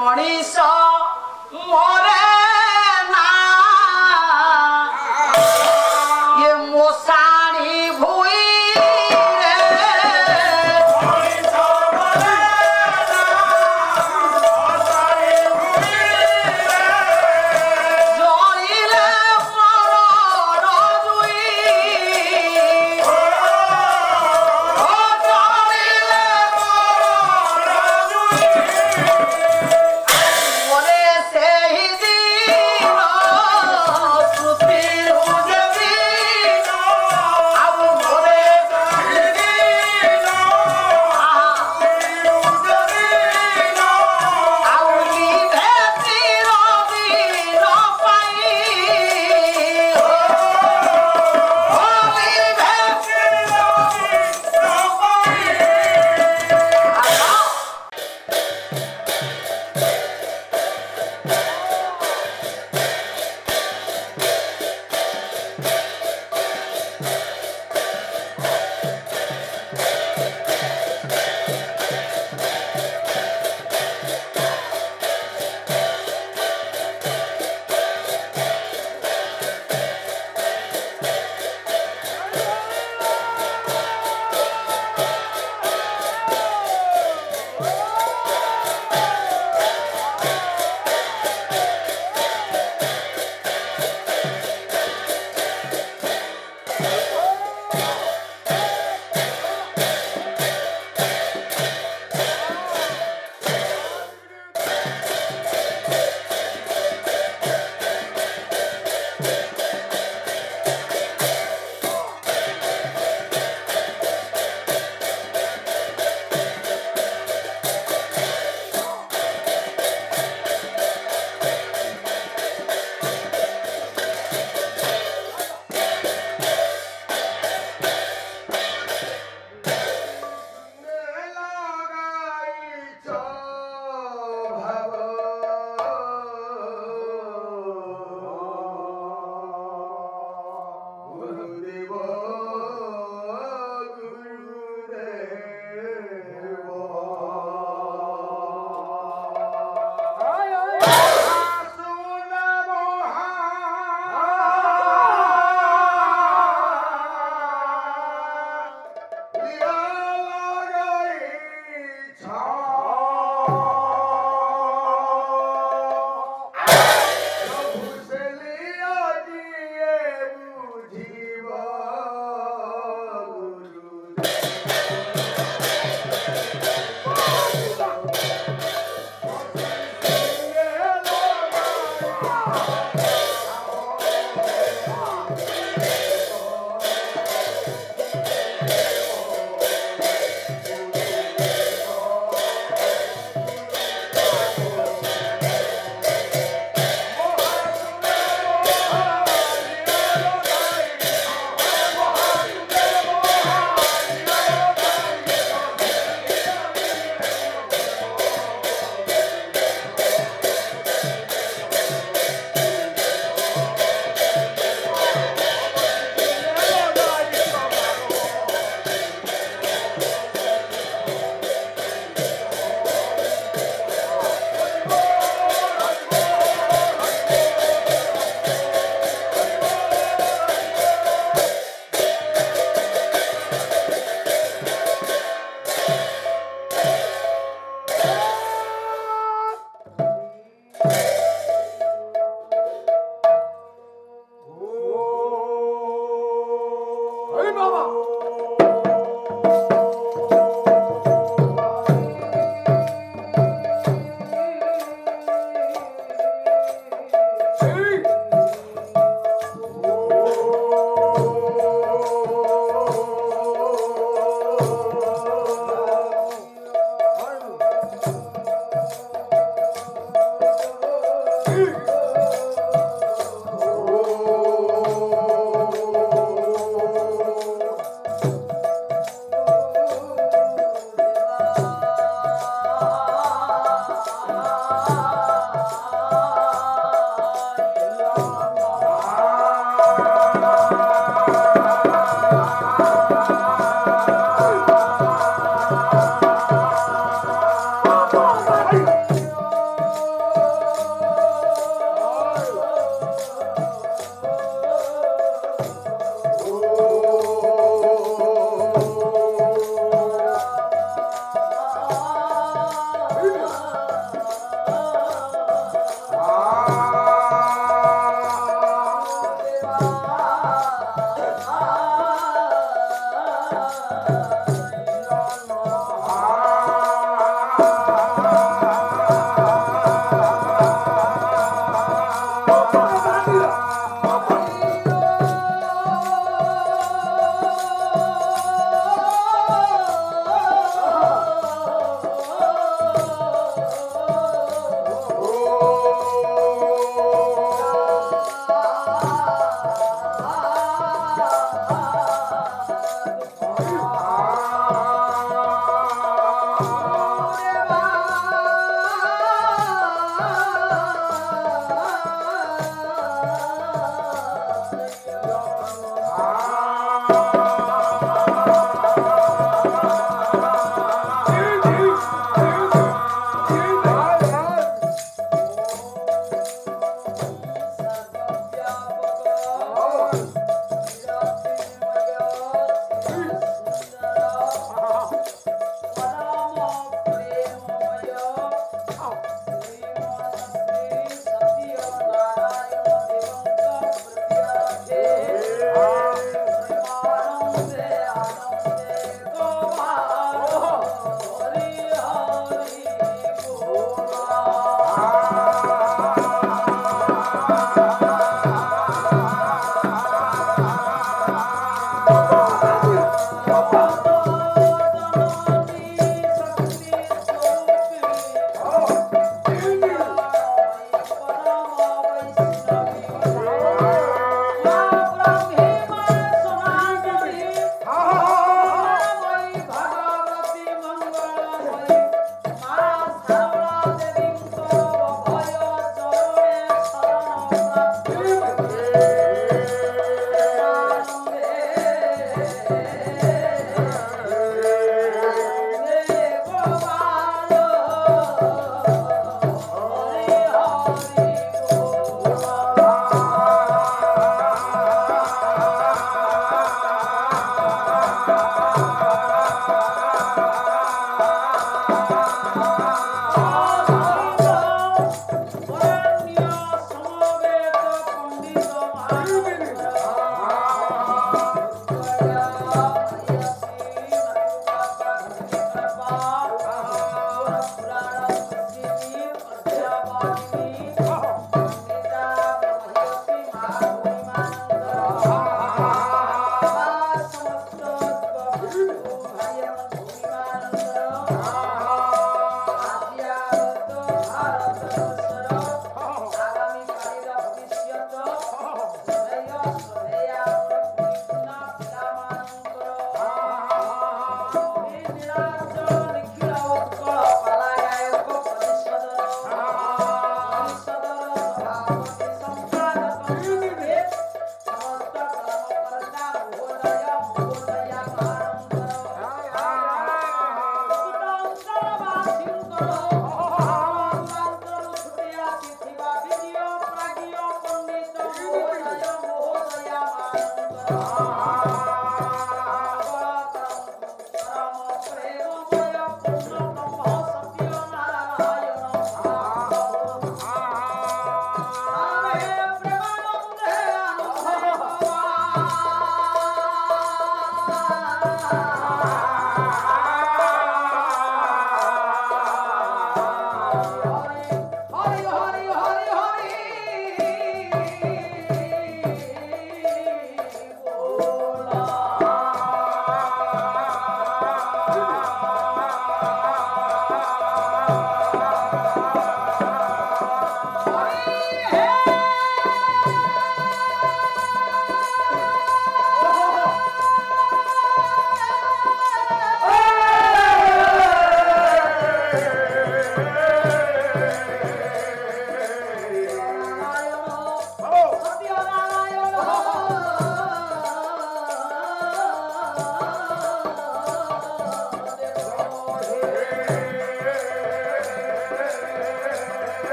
ମଣିଷ ମରେ ନା ଇଏ ମଶାଣି ଭୁଇଁରେ ଜଳିଲେ ମରର ଜୁଇ ଜଳିଲେ ମରର ଜୁଇ ମରେ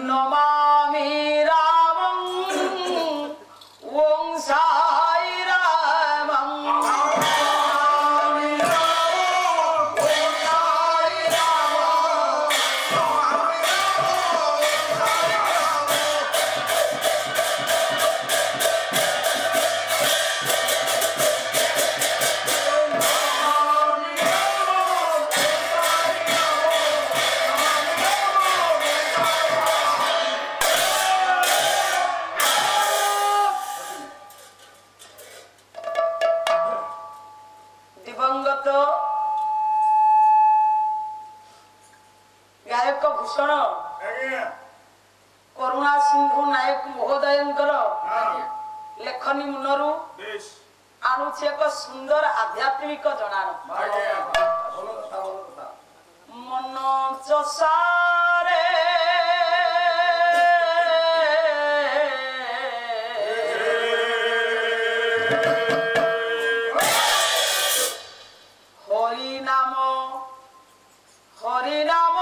नमामि रामं ଦତ୍ତରାୟଙ୍କର ଲେଖନୀ ମୁନରୁ ଆଣୁଛି ଏକ ସୁନ୍ଦର ଆଧ୍ୟାତ୍ମିକ ଜଣାଣ। ମନ ଚଷାରେ হরিনাম হরিনাম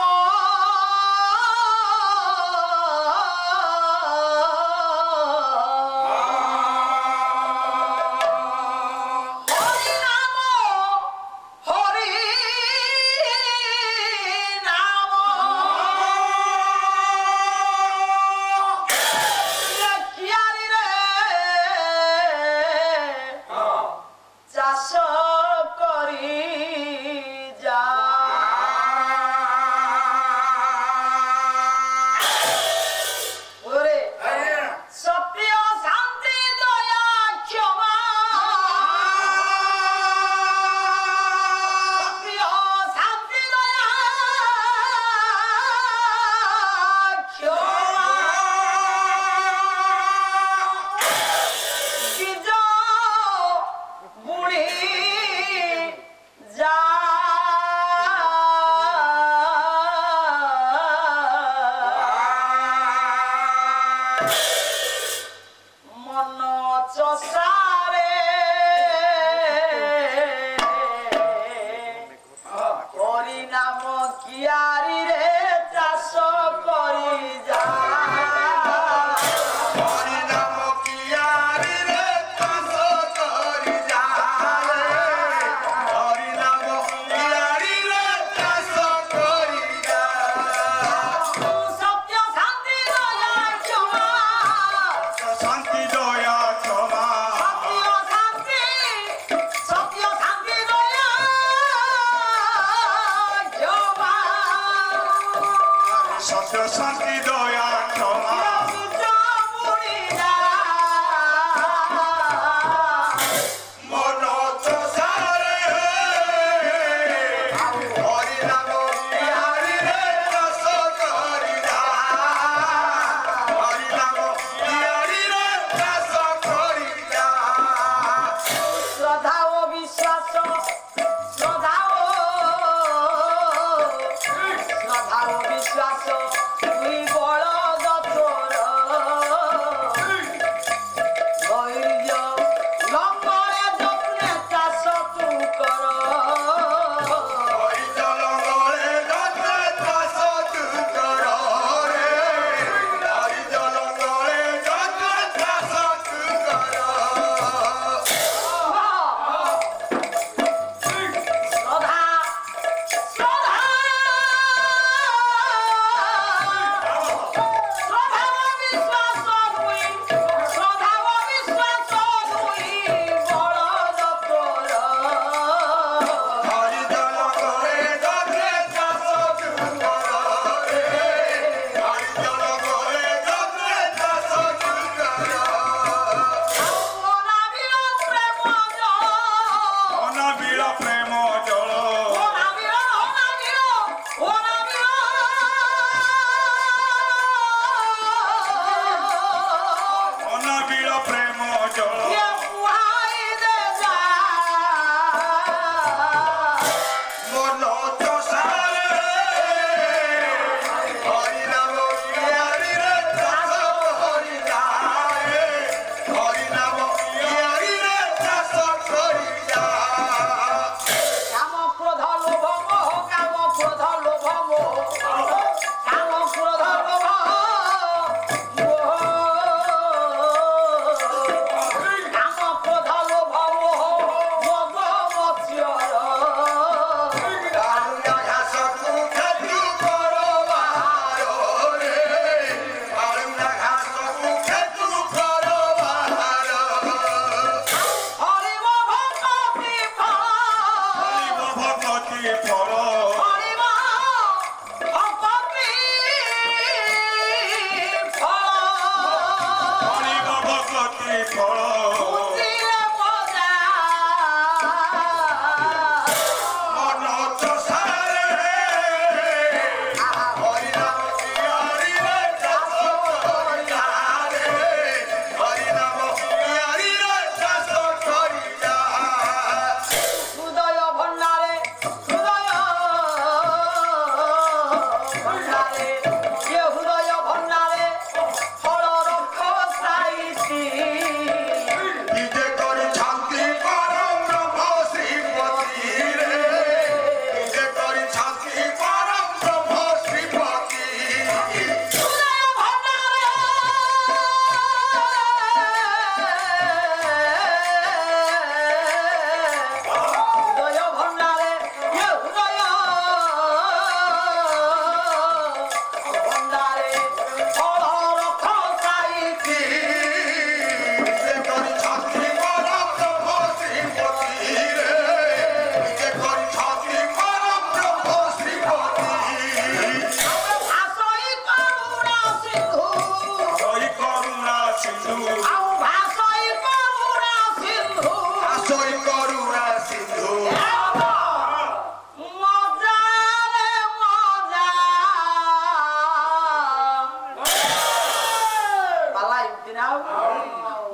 जानती ना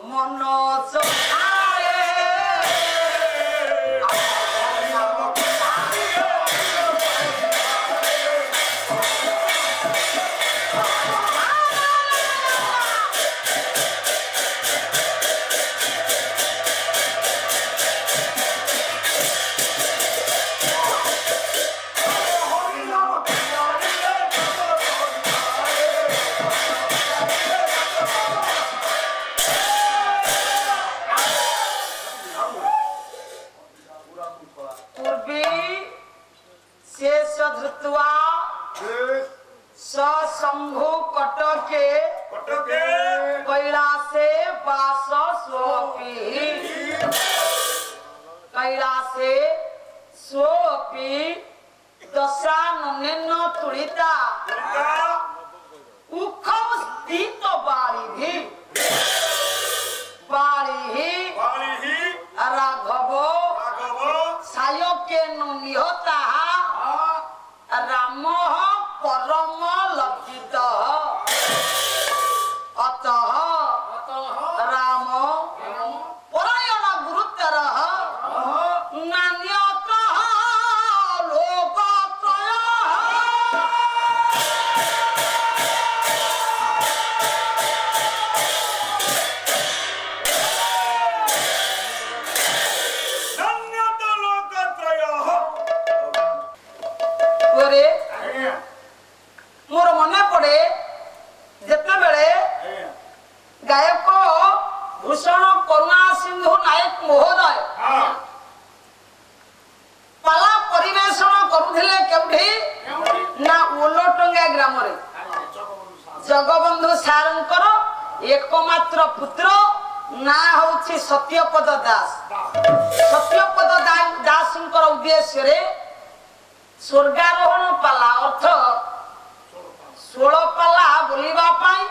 मन चसारे धृत्वा शंभु कटके कैलासे वास स्वपि कैलासे स्वपि दशाननेन तुलिता उखम स्थित बालिहि राघव सायकेन निहता राम परम लज्जित अतः राम परायण गुरुतर नान्यतः लोकत्रय मोर मन पड़े जिते बेले गायक भूषण करुणा सिंधु नायक महोदय पाला परिवेशन करुथिले केउठी ना ओलोटंगा ग्राम रे जगबंधु सारंकर एकमात्र पुत्र ना होछि सत्यपद दास सत्यपद दासंकर उद्देश्य रे स्वर्गारोहण पाला अर्थ 16 पाला बोलिबा पाई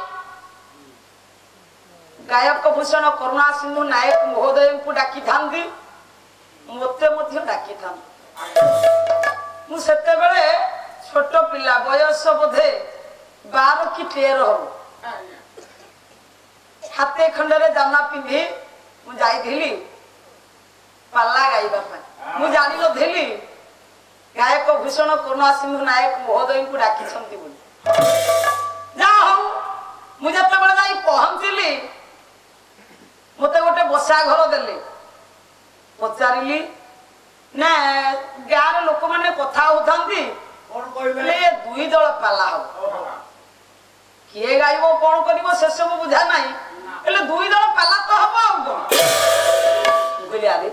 गायक भूषण करुणा सिंधु नायक महोदय को डाकी थांदी मते मध्य डाकी थांदी मु सेते बेले छोट पिला बयस बोधे 12 की 13 हो हाथे खंडरे जाना पिंधी मु जाईथिली पाला गाइबा पाई मु जानि न धेली गायक भूषण करुणा सिंधु नायक महोदय को डाकी छंती बोली जा हम मुझे तबले जाई पहुंचली मते गोटे बसा घर देले पचारिली ना गार लोक माने कथा होथांती कोन कहले ले दुई दल पाला हो किए गाइबो कोन करिवो से सब बुझा नाही एले दुई दल पाला तो हबो आ कोन बोली आरे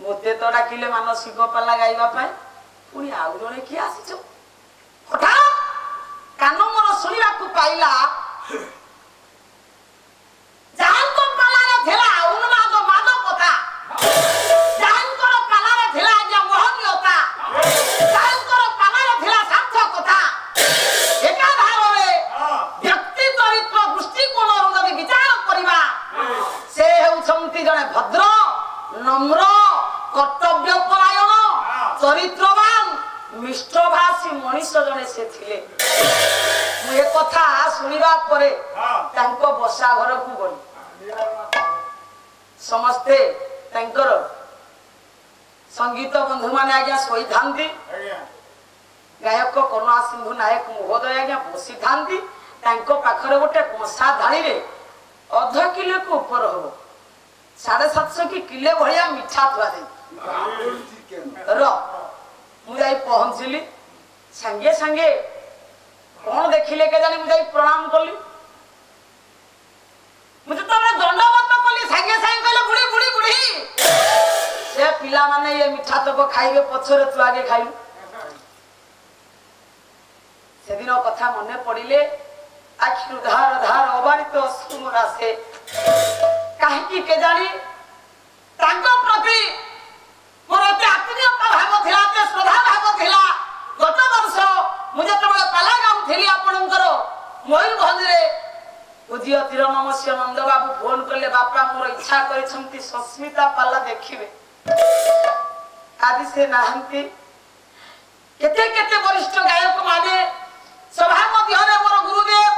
मते तो डाकिले मानसिक पाला गाइबा पाए पुनी आउ जने की आसीछो हठा कानो मोर सुनिबा को पाइला जान को पाला रे थेला उन्माद मादो कथा जान को पाला रे थेला जे मोहनियता जान को पाला रे थेला साध्य कथा एका धारो रे व्यक्ति चरित्र दृष्टिकोण रो जदि विचार करिबा से हेउछंती जने भद्र नम्र कर्तव्य परायण चरित्रवान मिष्टभाषी मनुष्य जने से थिले मु ए कथा सुनिबा परे तांको बसा घर को गली समस्ते तांकर संगीत बंधु माने आज्ञा सोई थांती गायक करुणा सिंधु नायक महोदय आज्ञा बसी थांती तांको पाखरे गोटे कंसा धाड़ी रे अध किलो को ऊपर हो 750 की किले भलिया मिठा थुआ दे र मु जाई पहुंचली संगे संगे कौन देखिले के जानी मुझे प्रणाम करली मुझे तो दंडवत करली संगे संगे कहले बुढ़ी बुढ़ी बुढ़ी से पिला माने ये मिठा तक खाइबे पछरे तू आगे खाइलु से दिन कथा मने पड़िले आखिरु धार धार अबारित सुमरा से काहे की के जानी तांको प्रति मोर ते आत्मीयता भाव थिला ते श्रद्धा भाव थिला गत वर्ष मुझे तो पाला गाँव थी आपणकर मयूरभंज रे पूज्य तीरनमस्य नंद बाबू फोन कले बापा मोर इच्छा कर सस्मिता पाला देखिबे आदि से नाहंती केते केते वरिष्ठ गायक माने सभा मध्य रे मोर गुरुदेव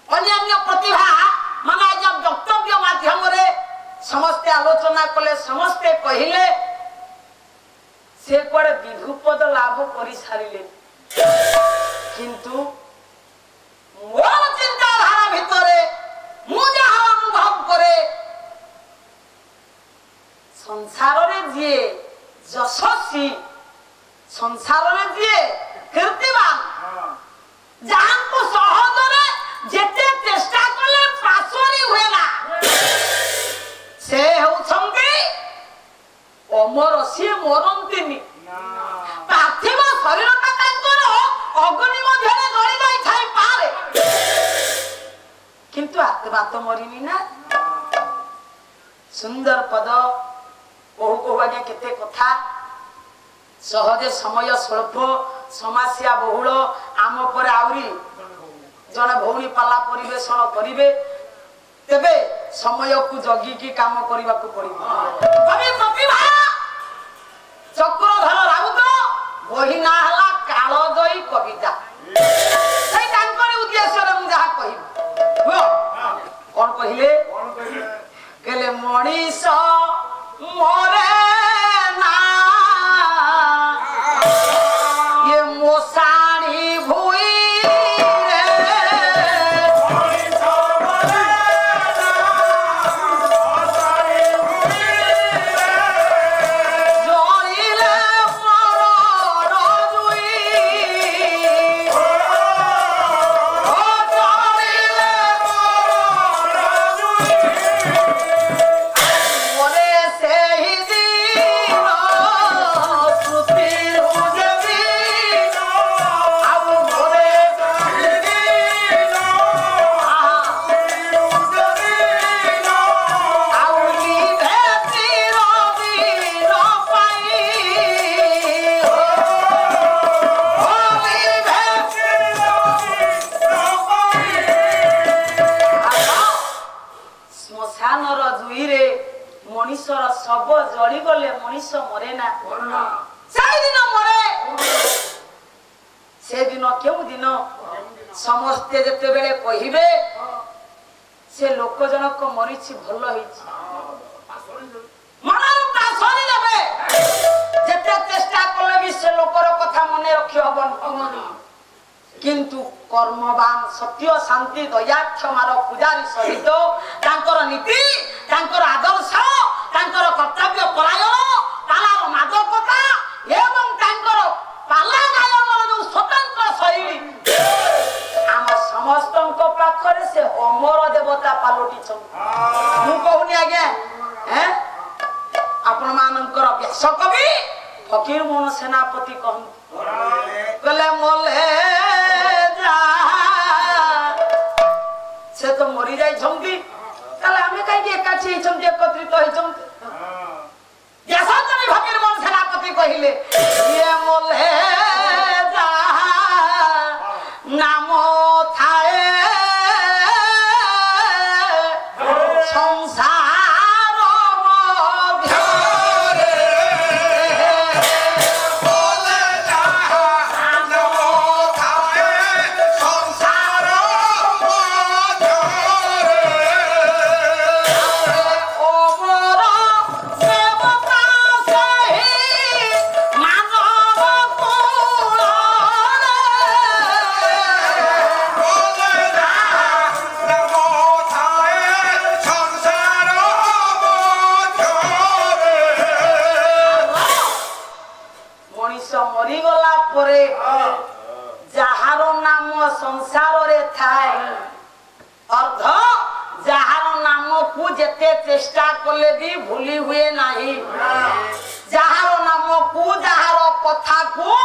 अन्य प्रतिभा माने आज आलोचना कले समस्ते कहले से कुआडे विधुपद लाभ कर सारे किंतु मोर चिंताधारा भितरे मुझे अनुभव करे संसार रे जी यशस्वी संसार रे जी कीर्तिमान जहां को सहज रे जेते चेष्टा कले पासोरी हुए ना से होछंती अमर से मरंतीनी पार्थिव शरीर का तांकर अग्नि मध्य रे जळी जाई थाई पारे किंतु आत्मा तो मरिनी ना सुंदर पद बहु को आगे केते कथा सहजे समय स्वल्प समस्या बहुल आम पर आउरी जने भौणी पाला परिवेषण करिवे तेबे समय को जगी की काम करबा को पड़िबो कवि प्रतिभा चक्रधर राउत बही ना हला कालजयी कविता सेई तांकर उद्देश्य रे मु जहा कहिबो हो कोन कहिले केले मनीष मोरे ना ये मोसाणी भुई मनीषर सब जली गले मनीष मरे ना दिन मरे से दिन क्यों दिन समस्ते जते बेले कहिबे से लोक जनक मरीछि भल होइछि मनर पासरी देबे जते चेष्टा कले भी से लोकर कथा मने रखि हबन किंतु कर्मवान सत्य शांति दया क्षमार पूजारी सहित तांकर नीति तांकर आदर्श तांकर कर्तव्य परायण पालार मादकता एवं तांकर पाला गायनर जो स्वतंत्र शैली आम समस्त पाखरे से अमर देवता पालटी मु कहूनी आज्ञा आपण मानकर व्यास कवि फकीर मोहन सेनापति कहले मोले से तो मरी जाई छंती ताले हमें काई एकाठी छंती एकत्रित होई छंती व्यासाचरी फकीर मोहन सेनापति कहिले ये मोले जा नाम थाए संसार संसार रे थाए अर्ध जहार नाम को जेते चेष्टा कले भी भूली हुए नहीं जहार नाम को जहार कथा को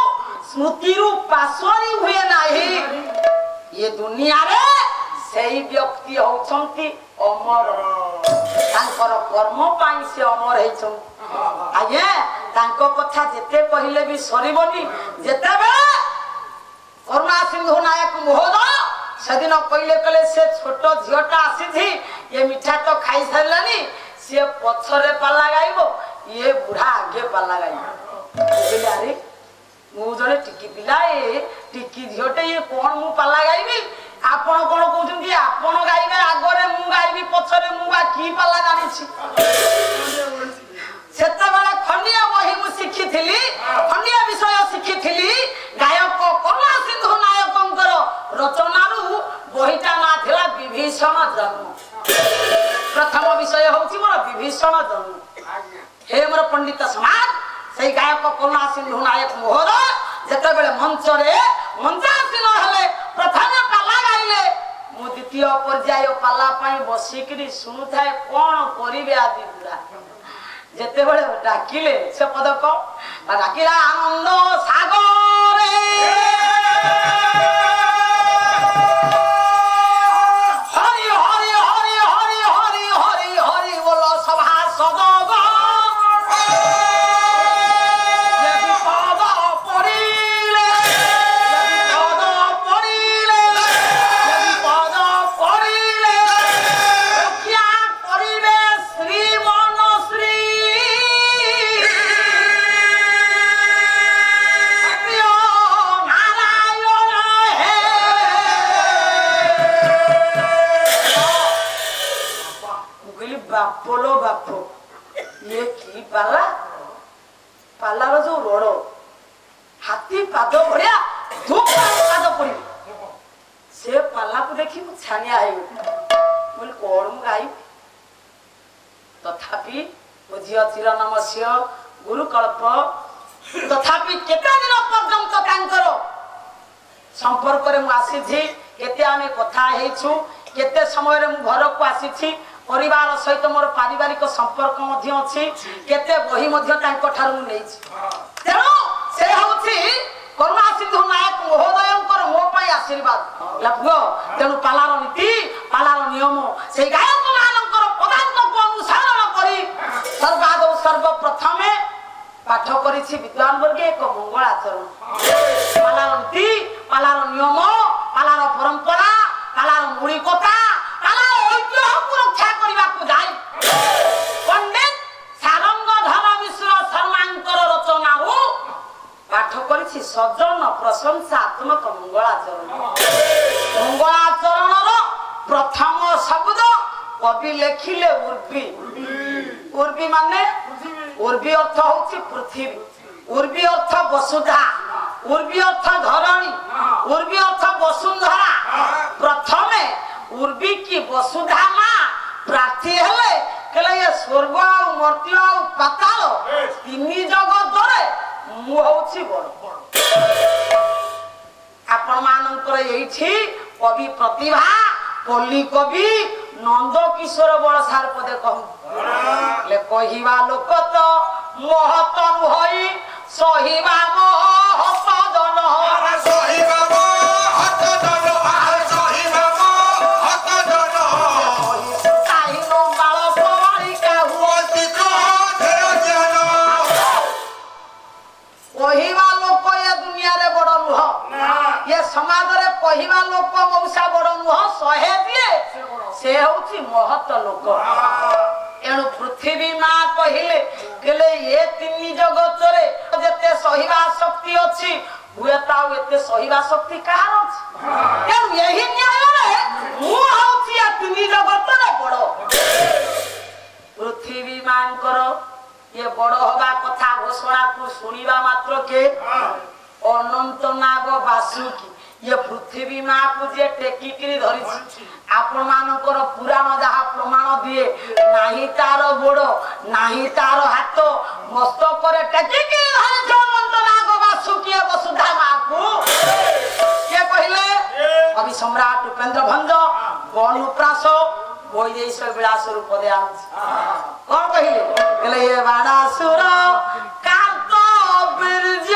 स्मृति रु पासरी हुए नहीं ये दुनिया रे सही व्यक्ति होछंती अमर तांकर कर्म पाई से अमर हेछन आगे तांको कथा जेते कहिले भी सरीबनी जेते बेले करुणा सिंधु नायक महोदय सेदिन कहले कले से छोट झियोटा आसी थी ये मिठा तो खाई सारलानी से पछरे पाला गाइबो ये बुढ़ा आगे पाला गाइबो बोले अरे मु जने टिकी पिला ए टिकी झियोटे ये कोन मु पाला गाइबी ଆପଣ କଣ କହୁଛନ୍ତି ଆପଣ ଗାଇବେ ଆଗରେ ମୁଁ ଗାଇବି ପଛରେ ମୁଁ ବା କି ପାଲା ଜାଣିଛି ସେତେବେଳେ ଖଣ୍ଡିଆ ବହି ମୁଁ ଶିଖିଥିଲି ଖଣ୍ଡିଆ ବିଷୟ ଶିଖିଥିଲି ଗାୟକ କରୁଣା ସିନ୍ଧୁ ନାୟକଙ୍କର ରଚନାରୁ ବହିଟା ନା ଥିଲା ବିଭୀଷଣ ଜନ୍ମ ପ୍ରଥମ ବିଷୟ ହଉଛି ମୋର ବିଭୀଷଣ ଜନ୍ମ हे मोर पंडित समाज से गायक करुणा सिंधु नायक महोदय जेतेबेले मंचरे मंचासीन हेले प्रथम पाला गाइले मु द्वितीय पर्याय पाला पई बसिकरी सुनुथाय कोन करिवे आदि बुढा जेतेबेले डाकिले से पदक डाकिला आनंद सागरे हरि हरि हरि हरि हरि हरि हरि बोलो सभा सदग बोलो बापो ये की पाला पालार जो रोड हाथी पाद भरिया धूप पाद पड़ी से पाला को देखी मु छानिया है बोल कोन मु गाई तथापि ओझिया चिर नमस्य गुरुकल्प तथापि केते दिन पर्यंत कांकर संपर्क रे मु आसी थी केते आमे कथा हेछु केते समय रे मु घर को आसी थी परिवार सहित मोर पारिवारिक संपर्क मध्य अछि केते बही मध्य तांको ठारू नै छी तेनो से होछि करुणा सिंधु नायक महोदयंकर मो पई आशीर्वाद लभगो तेनु पालार नीति पालार नियम से गायक मानकर पदार्थ को अनुसरण करी सर्वादौ सर्वप्रथमे पाठ करिछि विद्वान वर्ग एक मंगलाचरण पालार नीति पालार नियम पालार परंपरा पालार मूलिकता पंडित सारंगधर मिश्र शर्मांकर रचनारू पाठ करिछि सजन प्रशंसात्मक मंगलाचरण प्रथम शब्द कवि लेखिले उर्वी उर्वी माने उर्वी अर्थ होछि पृथ्वी उर्वी अर्थ वसुधा उर्वी अर्थ धरणी उर्वी अर्थ वसुंधरा प्रथमे उर्वी की वसुधा मां प्रार्थी हेले केले ये स्वर्ग आ मर्त्य आ पाताल तीनी जगत रे मु होछि बड़ आपण मानकर एठी कवि प्रतिभा पल्ली कवि नंद किशोर बळसार पदे कहू ले कहिबा लोक तो महत नुहई सहिबा महत जन सहिबा महत जन ये समाज रे कहिबा लोक मौसा बड़ नुह सहे दिए से होछि महत लोक एणु पृथ्वी मां कहिले केले ये तीन जगत रे जते सहिबा शक्ति अछि हुए ताउ एते सहिबा शक्ति कार अछि एणु यही न्याय रे मु होछि आ तीन जगत रे बड़ पृथ्वी मां करो ये बड़ होबा कथा घोषणा को सुनिबा मात्र के अनंत नाग बासुकी ये पृथ्वी मां को जे टेकिकरी धरि आपण मानकर पुराण जहा प्रमाण दिए नाही तार गोड़ नाही तार हाथ मस्तक करे टेकिकरी धरि अनंत नाग बासुकी वसुधा मां को के कहले अभी सम्राट उपेंद्र भंज गणुप्रास वैदेश्वर विलास रूप दे आछ कोन कहले कहले ये बाणासुर कांत बिरज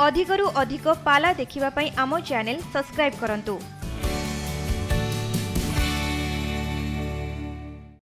अधिकरू अधिक पाला देखिबा पई आमो चैनल सब्सक्राइब करंतु।